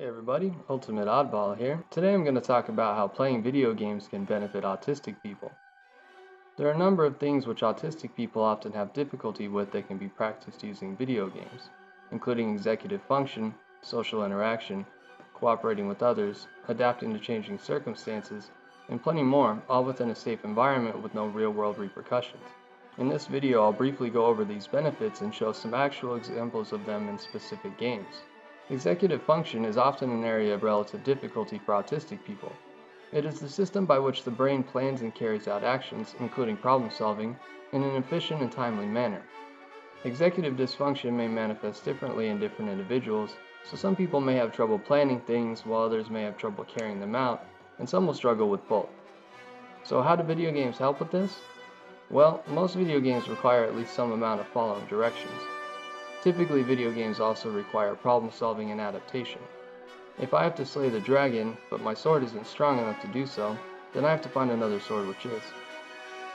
Hey everybody, Ultimate Oddball here. Today I'm going to talk about how playing video games can benefit autistic people. There are a number of things which autistic people often have difficulty with that can be practiced using video games, including executive function, social interaction, cooperating with others, adapting to changing circumstances, and plenty more, all within a safe environment with no real-world repercussions. In this video, I'll briefly go over these benefits and show some actual examples of them in specific games. Executive function is often an area of relative difficulty for autistic people. It is the system by which the brain plans and carries out actions, including problem solving, in an efficient and timely manner. Executive dysfunction may manifest differently in different individuals, so some people may have trouble planning things while others may have trouble carrying them out, and some will struggle with both. So how do video games help with this? Well, most video games require at least some amount of following directions. Typically, video games also require problem solving and adaptation. If I have to slay the dragon, but my sword isn't strong enough to do so, then I have to find another sword which is.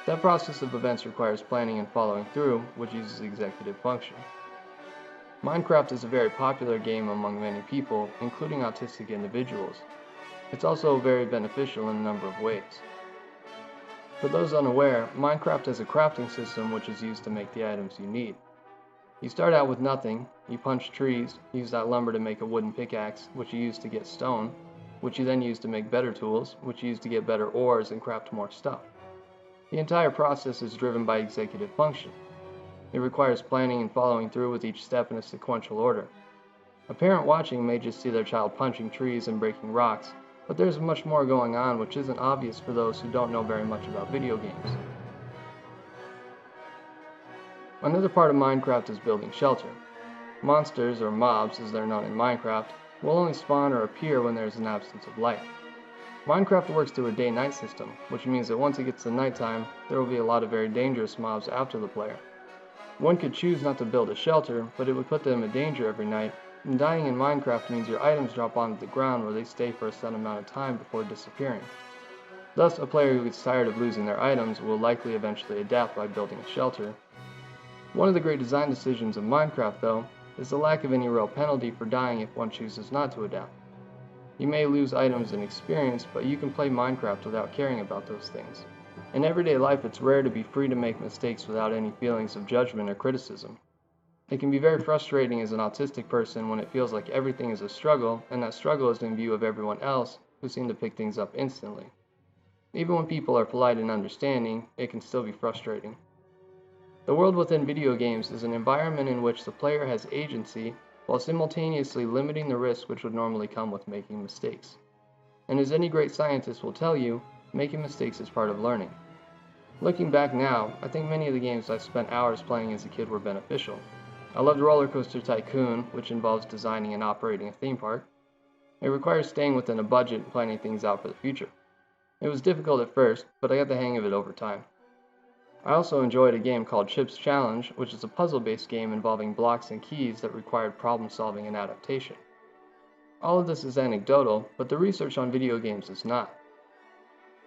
That process of events requires planning and following through, which uses executive function. Minecraft is a very popular game among many people, including autistic individuals. It's also very beneficial in a number of ways. For those unaware, Minecraft has a crafting system which is used to make the items you need. You start out with nothing, you punch trees, use that lumber to make a wooden pickaxe, which you use to get stone, which you then use to make better tools, which you use to get better ores and craft more stuff. The entire process is driven by executive function. It requires planning and following through with each step in a sequential order. A parent watching may just see their child punching trees and breaking rocks, but there's much more going on which isn't obvious for those who don't know very much about video games. Another part of Minecraft is building shelter. Monsters, or mobs as they're known in Minecraft, will only spawn or appear when there is an absence of light. Minecraft works through a day-night system, which means that once it gets to nighttime, there will be a lot of very dangerous mobs after the player. One could choose not to build a shelter, but it would put them in danger every night, and dying in Minecraft means your items drop onto the ground where they stay for a set amount of time before disappearing. Thus, a player who gets tired of losing their items will likely eventually adapt by building a shelter. One of the great design decisions of Minecraft, though, is the lack of any real penalty for dying if one chooses not to adapt. You may lose items and experience, but you can play Minecraft without caring about those things. In everyday life, it's rare to be free to make mistakes without any feelings of judgment or criticism. It can be very frustrating as an autistic person when it feels like everything is a struggle, and that struggle is in view of everyone else who seem to pick things up instantly. Even when people are polite and understanding, it can still be frustrating. The world within video games is an environment in which the player has agency while simultaneously limiting the risk which would normally come with making mistakes. And as any great scientist will tell you, making mistakes is part of learning. Looking back now, I think many of the games I spent hours playing as a kid were beneficial. I loved Roller Coaster Tycoon, which involves designing and operating a theme park. It requires staying within a budget and planning things out for the future. It was difficult at first, but I got the hang of it over time. I also enjoyed a game called Chip's Challenge, which is a puzzle-based game involving blocks and keys that required problem solving and adaptation. All of this is anecdotal, but the research on video games is not.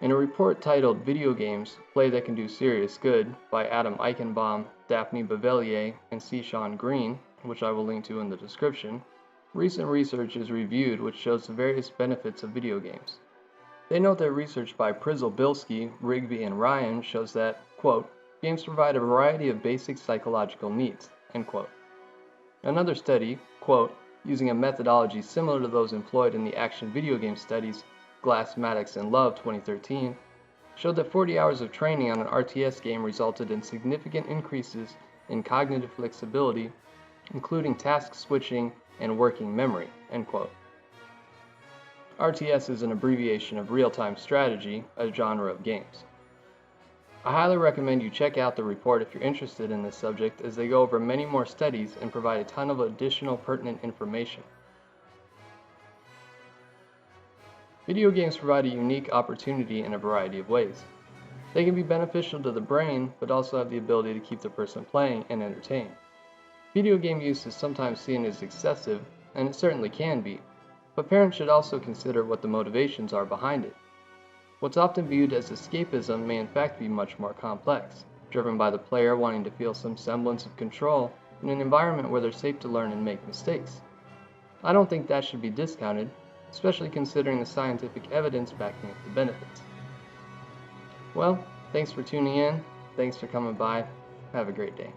In a report titled Video Games, Play That Can Do Serious Good by Adam Eichenbaum, Daphne Bavelier, and Shawn Green, which I will link to in the description, recent research is reviewed which shows the various benefits of video games. They note that research by Przybyl, Rigby, and Ryan shows that, quote, games provide a variety of basic psychological needs, end quote. Another study, quote, using a methodology similar to those employed in the action video game studies Glass, Maddox, and Love 2013, showed that 40 hours of training on an RTS game resulted in significant increases in cognitive flexibility, including task switching and working memory, end quote. RTS is an abbreviation of real-time strategy, a genre of games. I highly recommend you check out the report if you're interested in this subject, as they go over many more studies and provide a ton of additional pertinent information. Video games provide a unique opportunity in a variety of ways. They can be beneficial to the brain, but also have the ability to keep the person playing and entertained. Video game use is sometimes seen as excessive, and it certainly can be, but parents should also consider what the motivations are behind it. What's often viewed as escapism may in fact be much more complex, driven by the player wanting to feel some semblance of control in an environment where they're safe to learn and make mistakes. I don't think that should be discounted, especially considering the scientific evidence backing up the benefits. Well, thanks for tuning in. Thanks for coming by. Have a great day.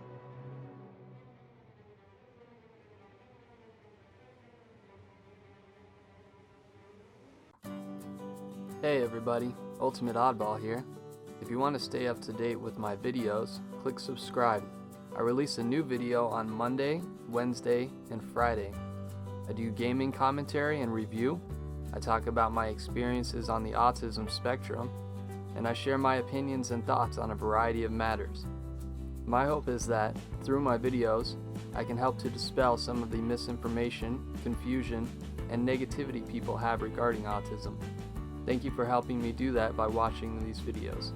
Hey everybody, Ultimate Oddball here. If you want to stay up to date with my videos, click subscribe. I release a new video on Monday, Wednesday, and Friday. I do gaming commentary and review. I talk about my experiences on the autism spectrum, and I share my opinions and thoughts on a variety of matters. My hope is that, through my videos, I can help to dispel some of the misinformation, confusion, and negativity people have regarding autism. Thank you for helping me do that by watching these videos.